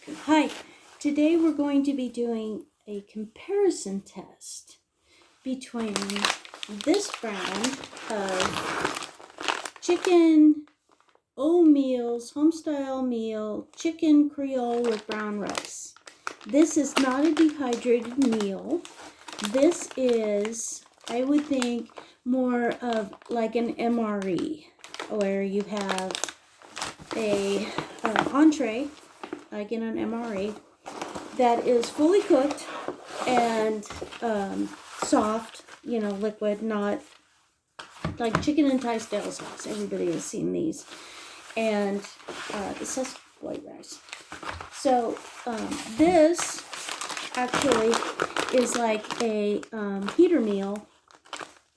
Hi, today we're going to be doing a comparison test between this brand of chicken Omeals, homestyle meal, chicken Creole with brown rice. This is not a dehydrated meal. This is, I would think, more of like an MRE, where you have a entree, like in an MRE, that is fully cooked and soft, liquid, not like chicken and Thai style sauce. Everybody has seen these. And this has white rice. So this actually is like a heater meal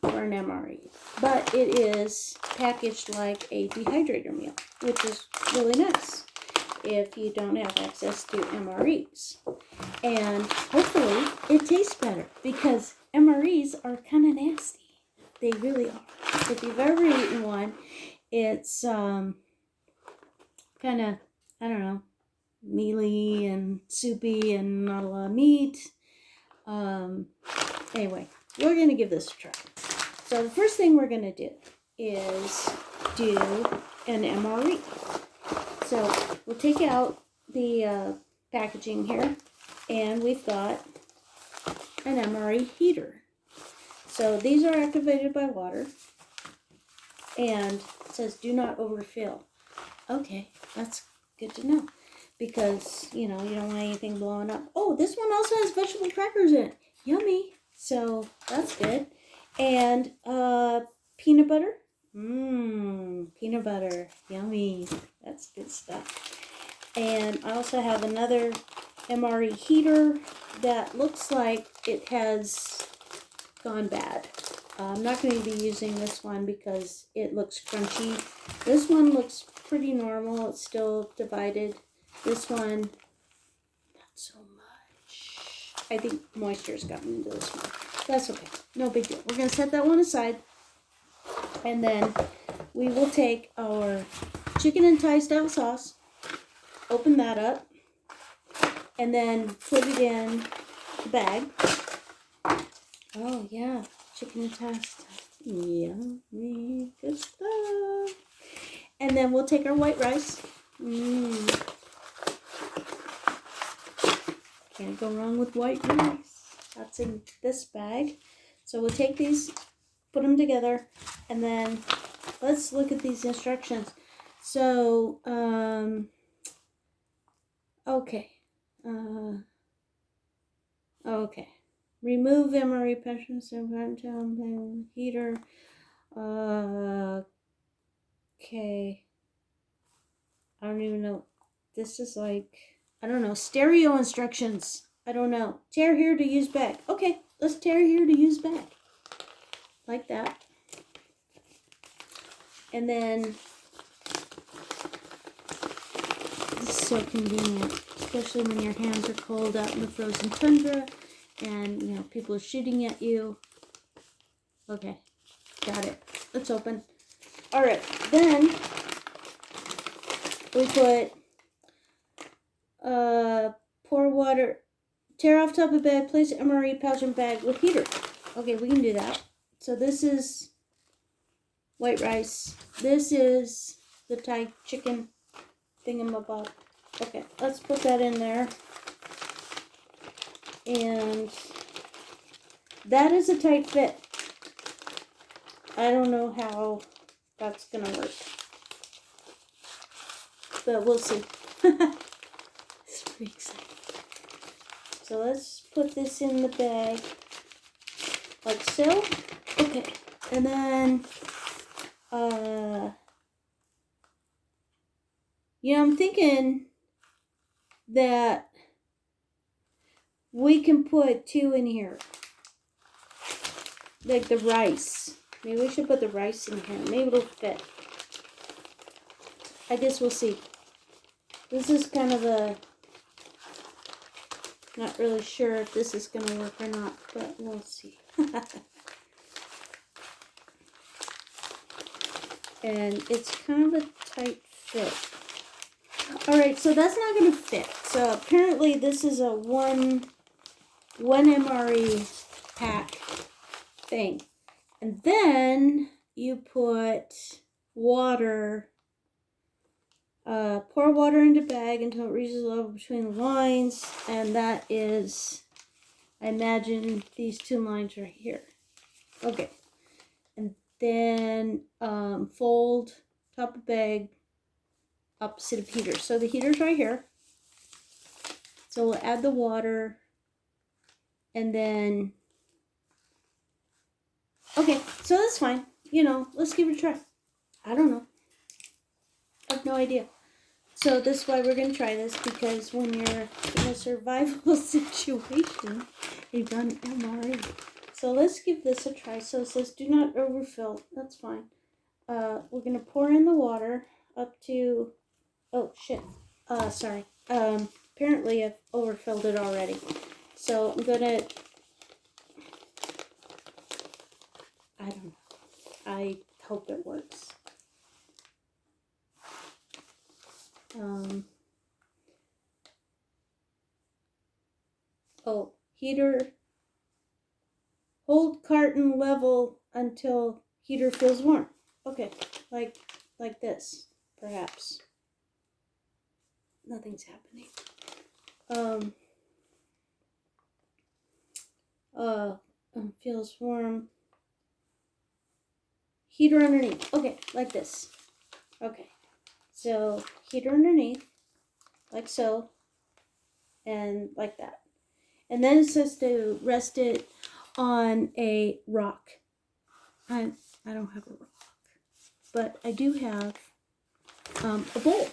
for an MRE, but it is packaged like a dehydrator meal, which is really nice if you don't have access to MREs. And hopefully it tastes better, because MREs are kind of nasty. They really are. If you've ever eaten one, it's kind of, I don't know, mealy and soupy and not a lot of meat. Anyway, we're going to give this a try. So the first thing we're going to do is do an MRE. So we'll take out the packaging here, and we've got an MRE heater. So these are activated by water, and it says do not overfill. Okay, that's good to know, because, you don't want anything blowing up. Oh, this one also has vegetable crackers in it. Yummy. So that's good. And peanut butter. Peanut butter. Yummy. That's good stuff. And I also have another MRE heater that looks like it has gone bad. I'm not going to be using this one because it looks crunchy. This one looks pretty normal. It's still divided. This one, not so much. I think moisture's gotten into this one. That's okay. No big deal. We're going to set that one aside. And then we will take our chicken and Thai style sauce, open that up, and then put it in the bag. Oh, yeah. Chicken and Thai stuff. Yummy. Good stuff. And then we'll take our white rice. Can't go wrong with white rice. That's in this bag. So we'll take these, put them together, and then let's look at these instructions. So, okay. Okay. Remove MRE pensions and heater. Okay. I don't even know. This is like, I don't know, stereo instructions. I don't know. Tear here to use back. Okay, let's tear here to use back. Like that. And then, this is so convenient, especially when your hands are cold out in the frozen tundra and, people are shooting at you. Okay, got it. Let's open. All right, then we put, pour water, tear off top of bag, place MRE pouch and bag with heater. Okay, we can do that. So this is white rice. This is the Thai chicken thingamabob. Okay, let's put that in there. And that is a tight fit. I don't know how that's going to work, but we'll see. It's pretty exciting. So let's put this in the bag, like so. Okay, and then, I'm thinking that we can put 2 in here, like the rice. Maybe we should put the rice in here. Maybe it'll fit. I guess we'll see. This is kind of a, not really sure if this is going to work or not, but we'll see. And it's kind of a tight fit. Alright, so that's not going to fit. So apparently this is a one MRE pack thing. And then you put water, pour water into bag until it reaches a level between the lines. And that is, I imagine, these 2 lines right here. Okay. And then fold top of bag opposite of heater. So the heater's right here. So we'll add the water and then, okay, so that's fine. You know, let's give it a try. I don't know. I have no idea. So this is why we're going to try this, because when you're in a survival situation, you've done MRE. So let's give this a try. So it says do not overfill. That's fine. We're going to pour in the water up to, oh shit, sorry. Apparently I've overfilled it already. So I'm going to, I don't know. I hope it works. Oh, heater, hold carton level until heater feels warm. Okay, like this, perhaps. Nothing's happening. Feels warm. Heater underneath. Okay, like this. Okay, so heater underneath, like so, and like that. And then it says to rest it on a rock. I don't have a rock, but I do have a bowl.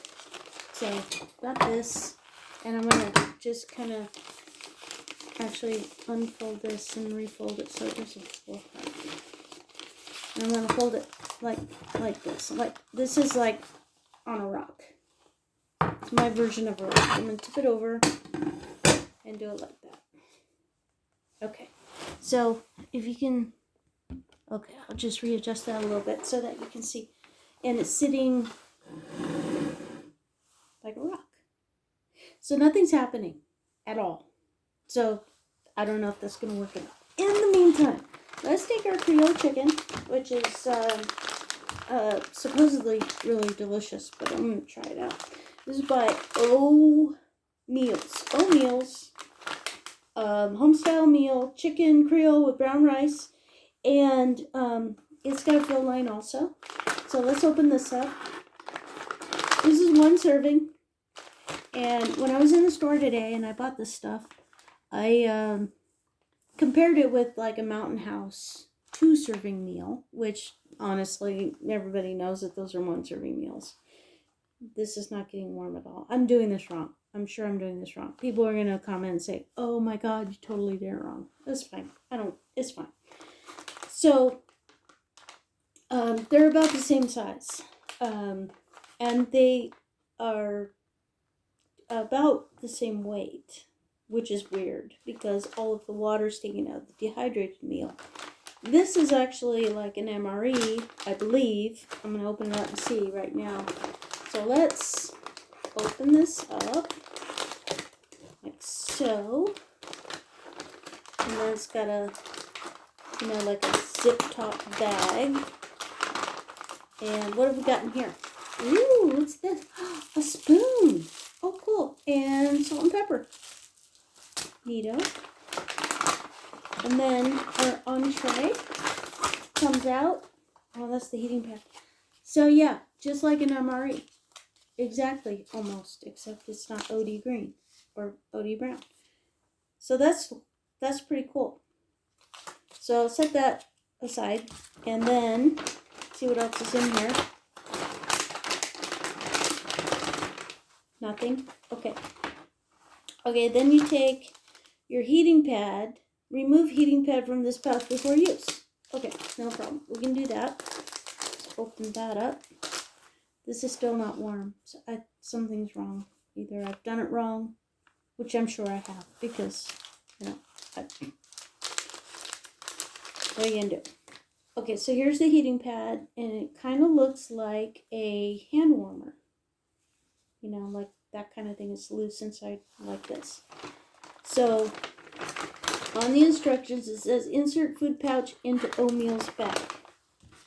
So got this, and I'm gonna just kind of actually unfold this and refold it so it doesn't fall apart. And I'm gonna hold it like this. Like this is like on a rock. It's my version of a rock. I'm gonna tip it over and do it like that. Okay, so if you can, okay, I'll just readjust that a little bit so that you can see. And it's sitting like a rock. So nothing's happening at all. So I don't know if that's going to work or not. In the meantime, let's take our Creole chicken, which is supposedly really delicious, but I'm going to try it out. This is by Omeals. Omeals. Homestyle meal, chicken Creole with brown rice, and it's got a fill line also. So let's open this up. This is 1 serving, and when I was in the store today and I bought this stuff, I compared it with like a Mountain House 2-serving meal, which honestly everybody knows that those are 1-serving meals. This is not getting warm at all. I'm doing this wrong. I'm sure I'm doing this wrong. People are going to comment and say, oh my God, you totally did it wrong. That's fine. It's fine. So, they're about the same size. And they are about the same weight, which is weird because all of the water's taken out of the dehydrated meal. This is actually like an MRE, I believe. I'm going to open it up and see right now. So let's open this up, like so, and then it's got a, like a zip top bag, and what have we got in here? Ooh, what's this? A spoon! Oh, cool, and salt and pepper. Neato. And then our entree comes out. Oh, that's the heating pad. So yeah, just like an MRE. Exactly, almost, except it's not OD green or OD brown. So that's pretty cool. So I'll set that aside and then see what else is in here. Nothing? Okay. Okay, then you take your heating pad, remove heating pad from this pouch before use. Okay, no problem. We can do that. Let's open that up. This is still not warm, so something's wrong. Either I've done it wrong, which I'm sure I have, because, what are you gonna do? Okay, so here's the heating pad, and it kind of looks like a hand warmer. Like that kind of thing is loose inside like this. So on the instructions it says insert food pouch into Omeals bag.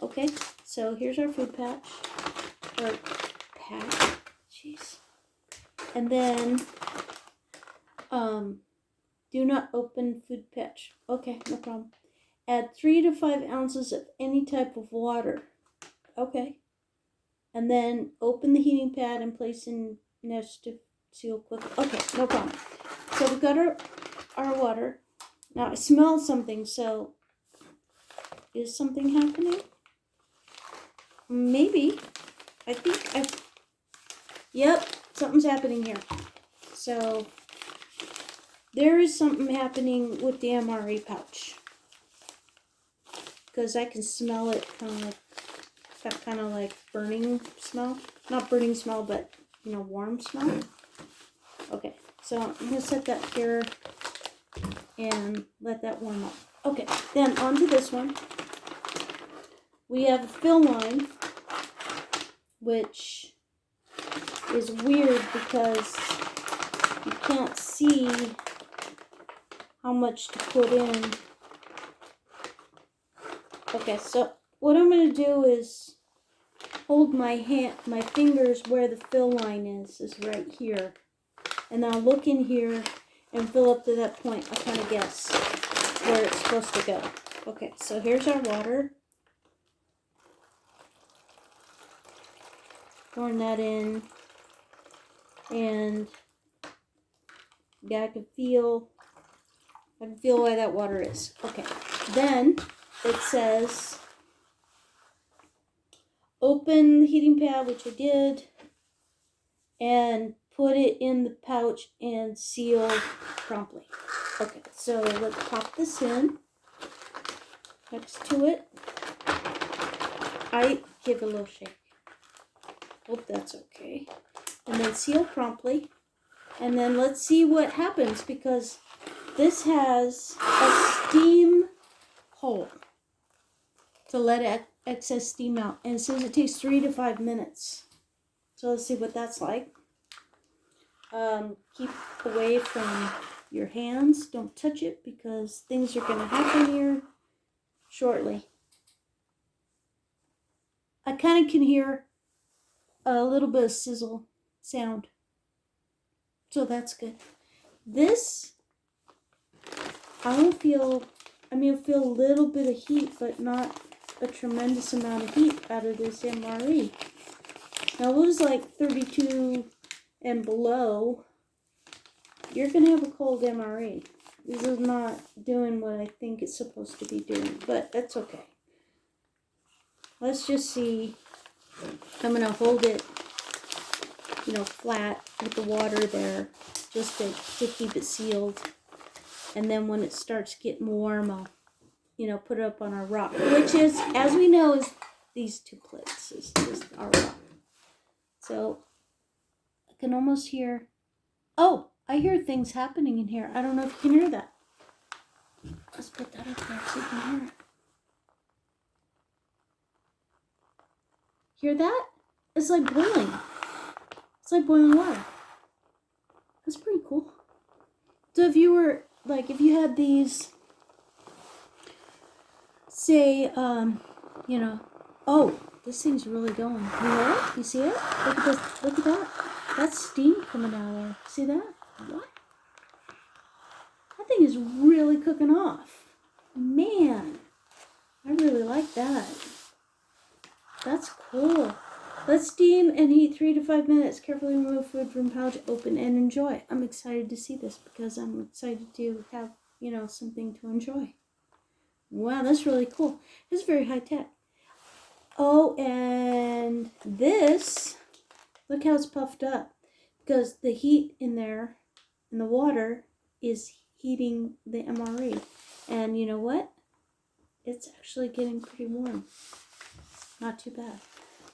Okay, so here's our food pouch or pack. Jeez. And then do not open food pouch. Okay, no problem. Add 3 to 5 ounces of any type of water. Okay. And then open the heating pad and place in nest to seal quickly. Okay, no problem. So we've got our water. Now I smell something, so is something happening? Maybe. Yep, something's happening here. So there is something happening with the MRE pouch. Because I can smell it kind of like burning smell. Not burning smell, but warm smell. Okay, so I'm going to set that here and let that warm up. Okay, then onto this one. We have a fill line, which is weird because you can't see how much to put in. Okay, so what I'm going to do is hold my fingers where the fill line is right here. And I'll look in here and fill up to that point. I'll kind of guess where it's supposed to go. Okay, so here's our water. Pouring that in. And yeah, I can feel why that water is. Okay, then it says open the heating pad, which I did, and put it in the pouch and seal promptly. Okay, so let's pop this in next to it. I give it a little shake. Hope that's okay. And then seal promptly. And then let's see what happens, because this has a steam hole to let excess steam out. And it says it takes 3 to 5 minutes. So let's see what that's like. Keep away from your hands. Don't touch it because things are going to happen here shortly. I kind of can hear a little bit of sizzle sound. So that's good. This, I'll feel a little bit of heat, but not a tremendous amount of heat out of this MRE. Now it was like 32 and below. You're going to have a cold MRE. This is not doing what I think it's supposed to be doing, but that's okay. Let's just see. I'm going to hold it, flat with the water there, just to keep it sealed. And then when it starts getting warm, I'll, put it up on our rock, which is, as we know, is these 2 plates is just our rock. So I can almost hear, oh, I hear things happening in here. I don't know if you can hear that. Let's put that up there so you can hear it. Hear that? It's like boiling. It's like boiling water. That's pretty cool. So if you were, if you had these, say, oh, this thing's really going. You hear it? You see it? Look at this. Look at that. That's steam coming out of there. See that? What? That thing is really cooking off. Man, I really like that. That's cool. Let steam and heat 3 to 5 minutes. Carefully remove food from pouch, open, and enjoy. I'm excited to see this because I'm excited to have, something to enjoy. Wow, that's really cool. It's very high tech. Oh, and this, look how it's puffed up. Because the heat in there, in the water, is heating the MRE. And you know what? It's actually getting pretty warm. Not too bad.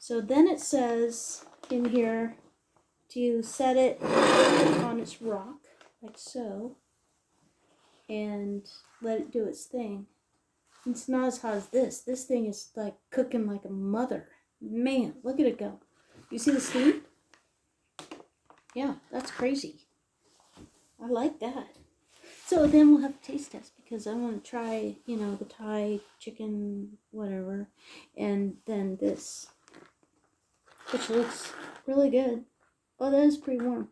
So then it says in here to set it on its rock, like so, and let it do its thing. It's not as hot as this. This thing is like cooking like a mother. Man, look at it go. You see the steam? Yeah, that's crazy. I like that. So then we'll have a taste test because I want to try, the Thai chicken, whatever, and then this, which looks really good. Oh, that is pretty warm.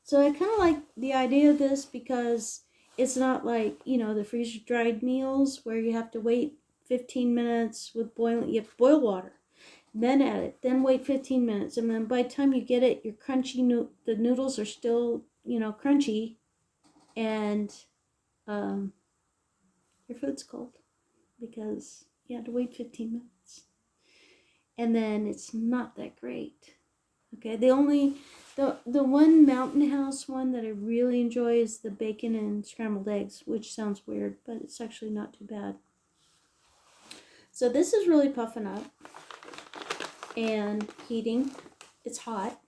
So I kind of like the idea of this because it's not like, the freeze-dried meals where you have to wait 15 minutes with boiling. You have to boil water, then add it, then wait 15 minutes, and then by the time you get it, you're crunchy. The noodles are still, crunchy, and your food's cold because you had to wait 15 minutes. And then it's not that great. Okay, the one Mountain House one that I really enjoy is the bacon and scrambled eggs, which sounds weird, but it's actually not too bad. So this is really puffing up and heating. It's hot.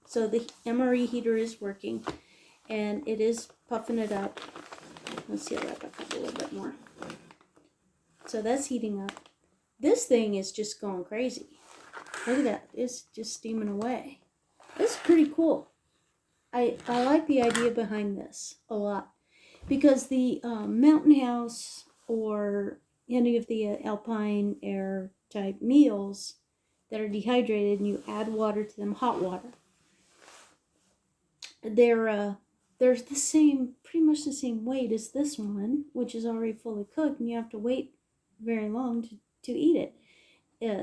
So the MRE heater is working and it is puffing it up. Let's see, I'll wrap it up a little bit more. So that's heating up. This thing is just going crazy. Look at that. It's just steaming away. This is pretty cool. I like the idea behind this a lot. Because the Mountain House or any of the Alpine Air type meals that are dehydrated and you add water to them, hot water, they're the same, pretty much the same weight as this one, which is already fully cooked, and you have to wait very long to eat it.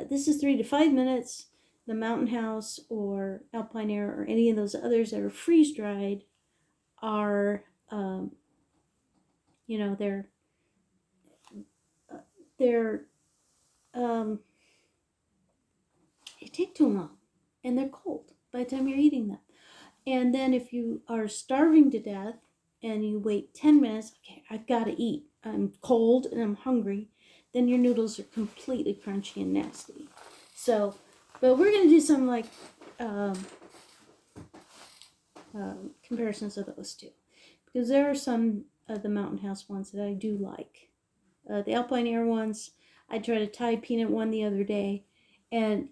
This is 3 to 5 minutes. The Mountain House or Alpine Air or any of those others that are freeze dried are, they take too long and they're cold by the time you're eating them. And then if you are starving to death and you wait 10 minutes, okay, I've got to eat. I'm cold and I'm hungry. Then your noodles are completely crunchy and nasty. So, but we're going to do some like comparisons of those two. Because there are some of the Mountain House ones that I do like. The Alpine Air ones, I tried a Thai peanut one the other day, and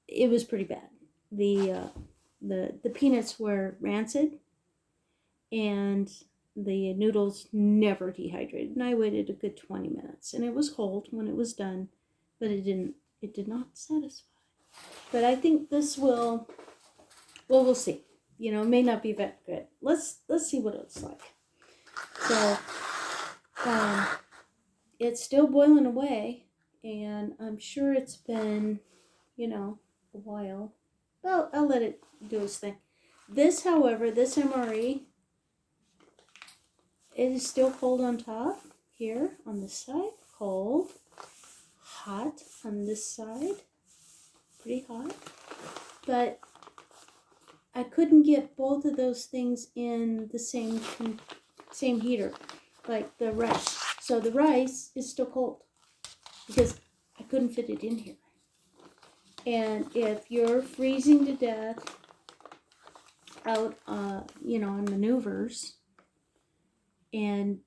it was pretty bad. The peanuts were rancid, and the noodles never dehydrated. And I waited a good 20 minutes, and it was cold when it was done, but it did not satisfy. But I think this will, well, we'll see. It may not be that good. Let's see what it's like. So, it's still boiling away, and I'm sure it's been, a while. Well, I'll let it do its thing. This, however, this MRE, it is still cold on top. Here, on this side, cold. Hot on this side. Pretty hot. But I couldn't get both of those things in the same heater, like the rice. So the rice is still cold because I couldn't fit it in here. And if you're freezing to death out, on maneuvers, and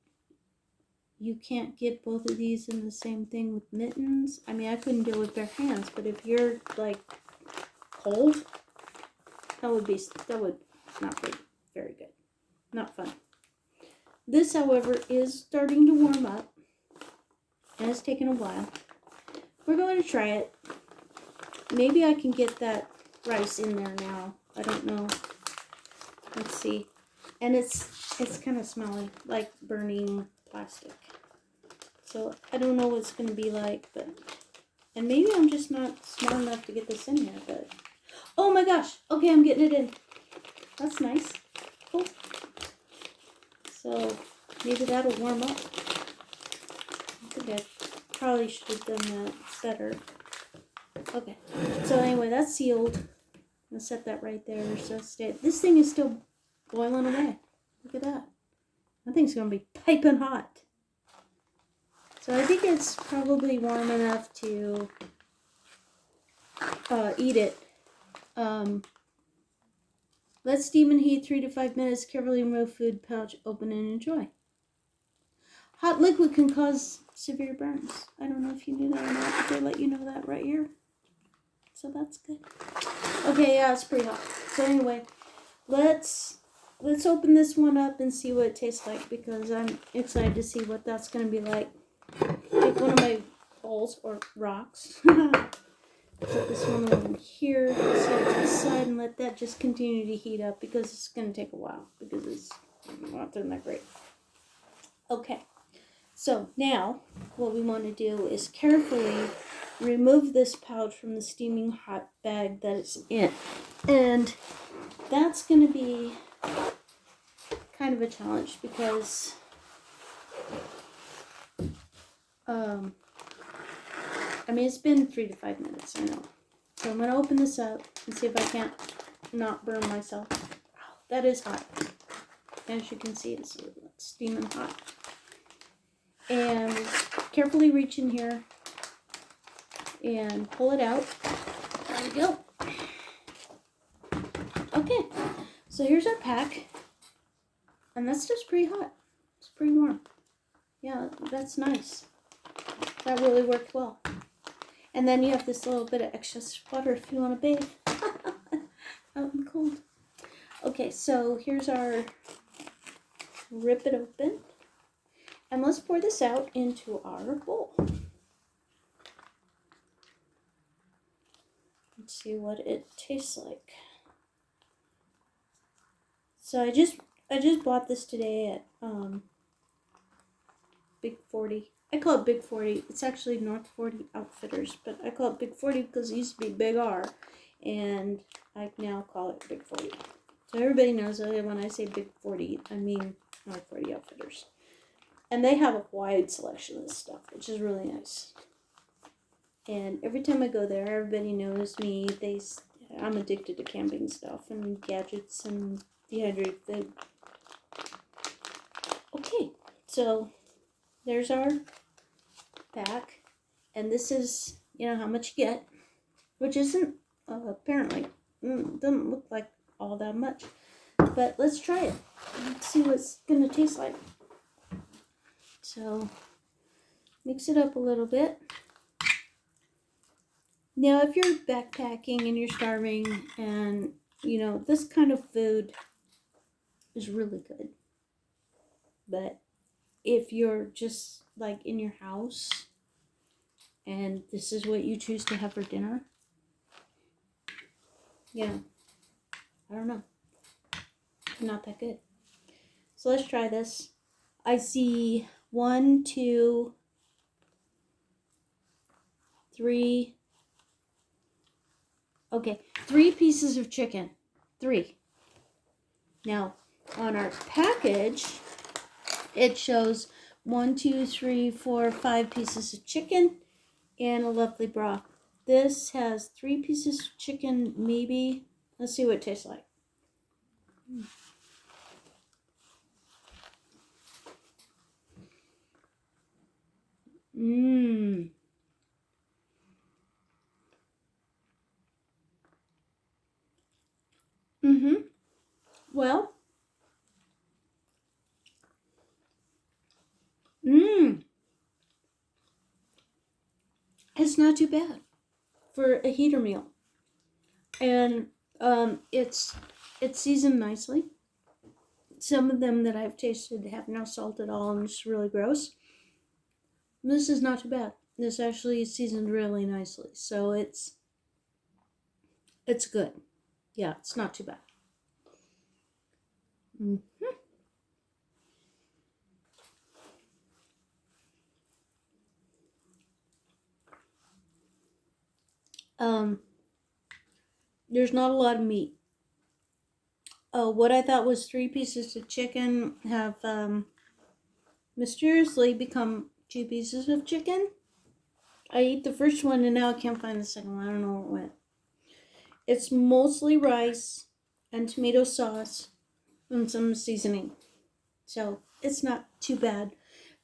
you can't get both of these in the same thing with mittens. I mean, I couldn't do it with bare hands, but if you're like cold, that would not be very good. Not fun. This, however, is starting to warm up, and it's taken a while. We're going to try it. Maybe I can get that rice in there now. I don't know. Let's see. And it's kind of smelly, like burning plastic. So I don't know what it's going to be like, and maybe I'm just not smart enough to get this in here, but oh my gosh. Okay, I'm getting it in. That's nice. Cool. So maybe that'll warm up. I think I probably should have done that better. Okay. So anyway, that's sealed. I'll set that right there. So this thing is still boiling away. Look at that. That thing's going to be piping hot. So I think it's probably warm enough to eat it. Let steam and heat 3 to 5 minutes. Carefully remove food pouch, open and enjoy. Hot liquid can cause severe burns. I don't know if you knew that or not, but they let you know that right here. So that's good. Okay, yeah, it's pretty hot. So anyway, let's open this one up and see what it tastes like, because I'm excited to see what that's going to be like. Take one of my bowls or rocks. Put this one over here, set it to the side, and let that just continue to heat up, because it's going to take a while, because it's not doing that great. Okay, so now what we want to do is carefully remove this pouch from the steaming hot bag that it's in. And that's going to be kind of a challenge, because I mean, it's been 3 to 5 minutes, I know. So I'm going to open this up and see if I can't not burn myself. Wow, that is hot. As you can see, it's steaming hot. And carefully reach in here and pull it out. There we go. Okay, so here's our pack. And that's just pretty hot. It's pretty warm. Yeah, that's nice. That really worked well. And then you have this little bit of excess water if you want to bathe out in the cold. Okay, so here's our, rip it open. And let's pour this out into our bowl. Let's see what it tastes like. So I just bought this today at Big 40. I call it Big 40. It's actually North 40 Outfitters, but I call it Big 40 because it used to be Big R, and I now call it Big 40. So everybody knows that when I say Big 40, I mean North 40 Outfitters. And they have a wide selection of this stuff, which is really nice. And every time I go there, everybody knows me. I'm addicted to camping stuff and gadgets and dehydrated food. Okay, so there's our pack, and this is, how much you get, which isn't, apparently, doesn't look like all that much, but let's try it. Let's see what it's gonna taste like. So, mix it up a little bit. Now, if you're backpacking and you're starving, and, this kind of food is really good, but if you're just like in your house and this is what you choose to have for dinner, I don't know, not that good. So let's try this. I see 1, 2, 3. Okay, 3 pieces of chicken. 3. Now, on our package, it shows 1, 2, 3, 4, 5 pieces of chicken and a lovely broth. This has 3 pieces of chicken, maybe. Let's see what it tastes like. Mmm. Well, it's not too bad for a heater meal. And it's seasoned nicely. Some of them that I've tasted have no salt at all, and it's really gross. This is not too bad. This actually is seasoned really nicely, so it's good. Yeah, it's not too bad. There's not a lot of meat. What I thought was 3 pieces of chicken have mysteriously become 2 pieces of chicken. I ate the first one and now I can't find the second one. I don't know where it went. It's mostly rice and tomato sauce and some seasoning. So it's not too bad.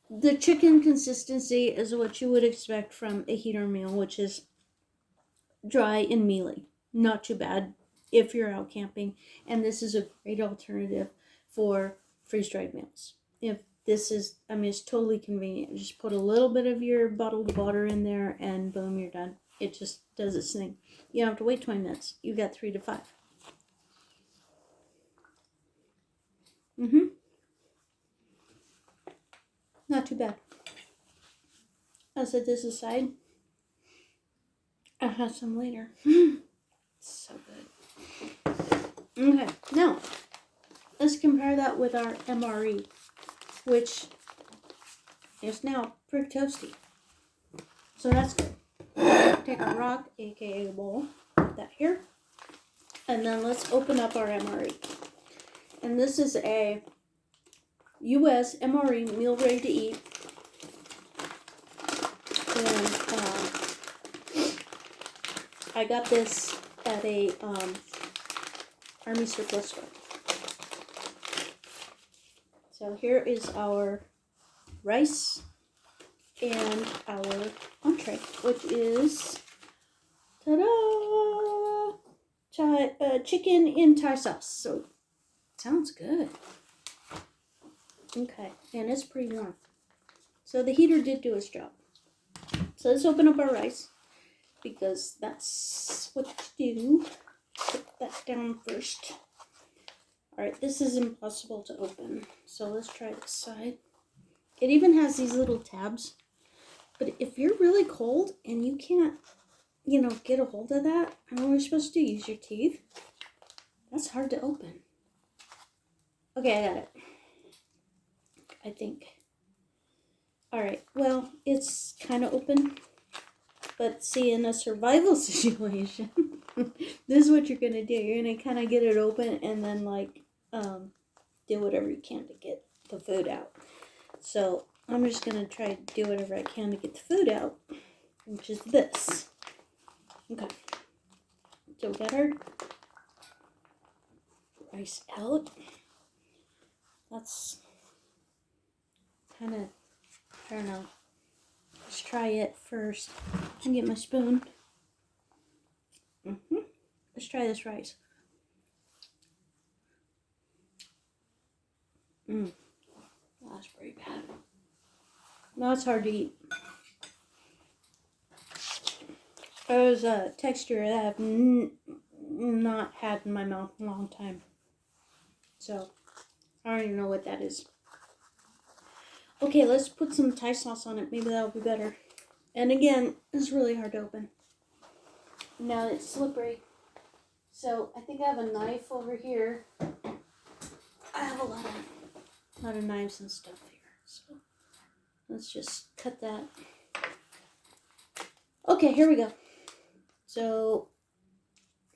The chicken consistency is what you would expect from a heater meal, which is dry and mealy. Not too bad if you're out camping. And this is a great alternative for freeze-dried meals. If this is, it's totally convenient. Just put a little bit of your bottled water in there and boom, you're done. It just does its thing. You don't have to wait 20 minutes. You've got 3 to 5. Mm-hmm. Not too bad. I'll set this aside. I'll have some later. So good. Okay, now let's compare that with our MRE, which is now pretty toasty. So that's good. Take a rock, aka a bowl, put that here, and then let's open up our MRE. And this is a U.S. MRE, meal ready to eat. And I got this at a Army surplus store. So here is our rice and our entree, which is, ta-da! Chicken in Thai sauce. So, sounds good. Okay, and it's pretty warm. So the heater did do its job. So let's open up our rice, because that's what you do. Put that down first. Alright, this is impossible to open. So let's try this side. It even has these little tabs. But if you're really cold and you can't, get a hold of that, I don't know what you're supposed to do. Use your teeth. That's hard to open. Okay, I got it. I think. Alright, well, it's kind of open. But see, in a survival situation, this is what you're going to do. You're going to kind of get it open and then, do whatever you can to get the food out. So, I'm just going to try to do whatever I can to get the food out, which is this. Okay. So, we got our rice out. Let's kind of, I don't know. Let's try it first. I can get my spoon. Let's try this rice. That's pretty bad. No, it's hard to eat. There's a texture that I've not had in my mouth in a long time. So, I don't even know what that is. Okay, let's put some Thai sauce on it. Maybe that'll be better. And again, it's really hard to open. Now it's slippery. So I think I have a knife over here. I have a lot of knives and stuff here. So let's just cut that. Okay, here we go. So,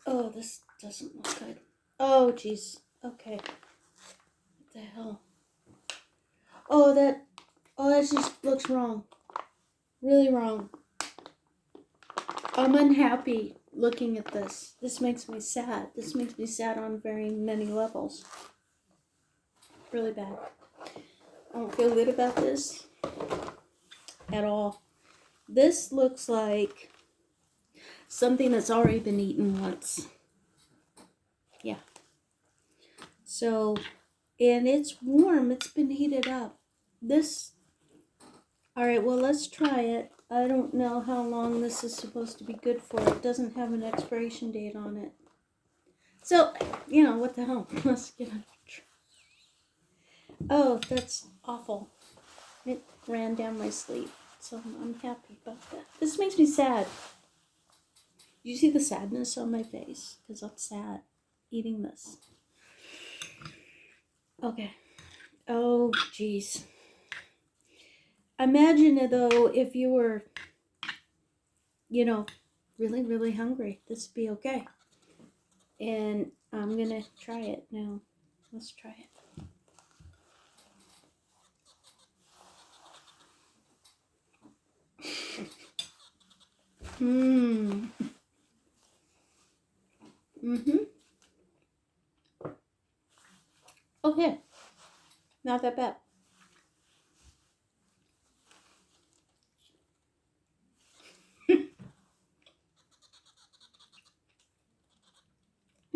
oh, this doesn't look good. Oh, jeez. Okay. What the hell? Oh, that just looks wrong. Really wrong. I'm unhappy looking at this. This makes me sad. This makes me sad on very many levels. Really bad. I don't feel good about this at all. This looks like something that's already been eaten once. Yeah. So, and it's warm. It's been heated up. Alright, well, let's try it. I don't know how long this is supposed to be good for. It doesn't have an expiration date on it. So, what the hell? Let's get a try. Oh, that's awful. It ran down my sleeve. So I'm happy about that. This makes me sad. You see the sadness on my face? Because I'm sad eating this. Okay. Oh, jeez. Imagine it, though, if you were, really, really hungry. This would be okay. And I'm going to try it now. Let's try it. Okay. Not that bad.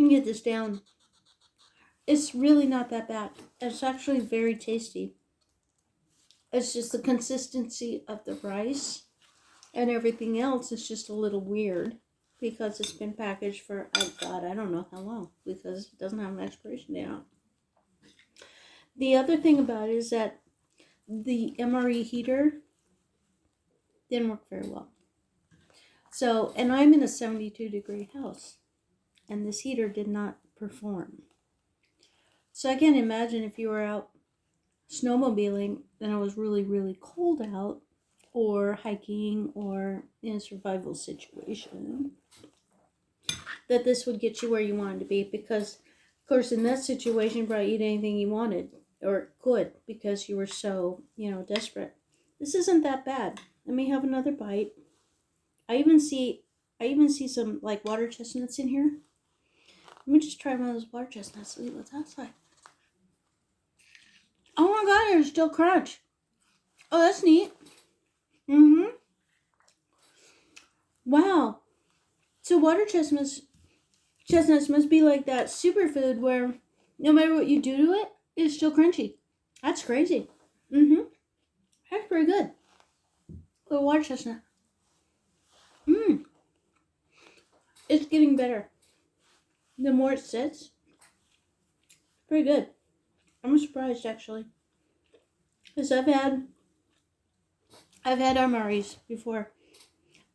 Get this down. It's really not that bad. It's actually very tasty. It's just the consistency of the rice and everything else is just a little weird because it's been packaged for, I don't know how long, because it doesn't have an expiration date on it. The other thing about it is that the MRE heater didn't work very well. So, and I'm in a 72-degree house, and this heater did not perform. So I can't imagine if you were out snowmobiling and it was really, really cold out, or hiking, or in a survival situation, that this would get you where you wanted to be. Because, of course, in that situation, you probably eat anything you wanted or could because you were so, desperate. This isn't that bad. Let me have another bite. I even see some like water chestnuts in here. Let me just try one of those water chestnuts. See what's outside. Oh my god, there's still crunch. Oh, that's neat. Wow. So water chestnuts must be like that superfood where no matter what you do to it, it's still crunchy. That's crazy. That's pretty good. Little water chestnut. It's getting better. The more it sits, pretty good. I'm surprised actually, because I've had MREs before.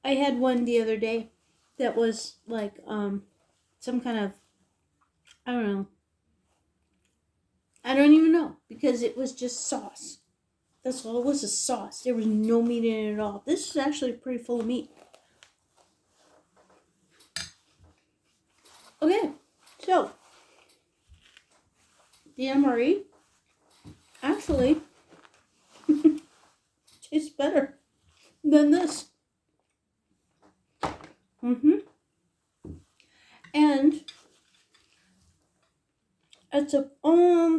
I had one the other day that was like some kind of, I don't know. I don't even know, because it was just sauce. That's all it was, a sauce. There was no meat in it at all. This is actually pretty full of meat. Okay, so the MRE actually tastes better than this. And it's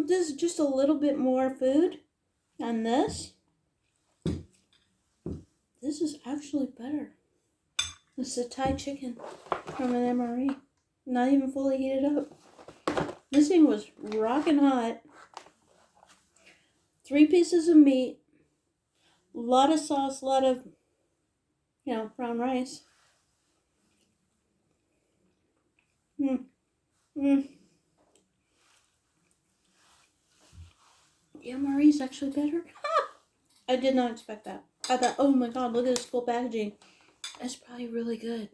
this is just a little bit more food than this. This is actually better. This is a Thai chicken from an MRE. Not even fully heated up. This thing was rocking hot. 3 pieces of meat. A lot of sauce, a lot of, brown rice. The MRE is actually better. I did not expect that. I thought, oh my god, look at this cool packaging. That's probably really good.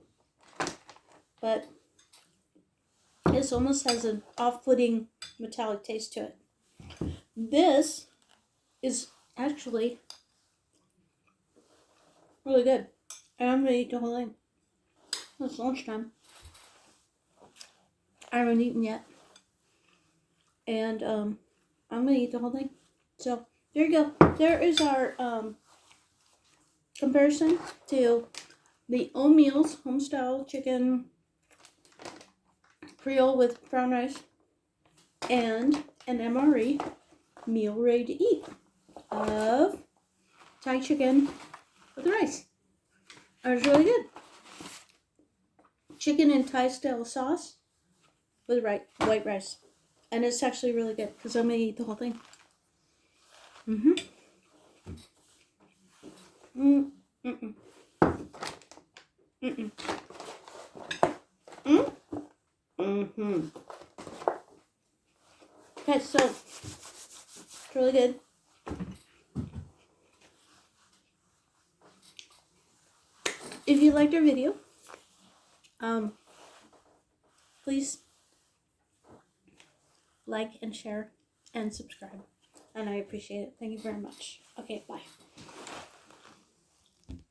But this almost has an off-putting metallic taste to it. This is actually really good. And I'm going to eat the whole thing. It's lunchtime. I haven't eaten yet. And I'm going to eat the whole thing. So, there you go. There is our comparison to the Omeals homestyle chicken Creole with brown rice and an MRE meal ready to eat of Thai chicken with rice. It was really good. Chicken and Thai style sauce with white rice. And it's actually really good because I'm going to eat the whole thing. Okay, so it's really good. If you liked our video, please like and share and subscribe. And I appreciate it. Thank you very much. Okay, bye.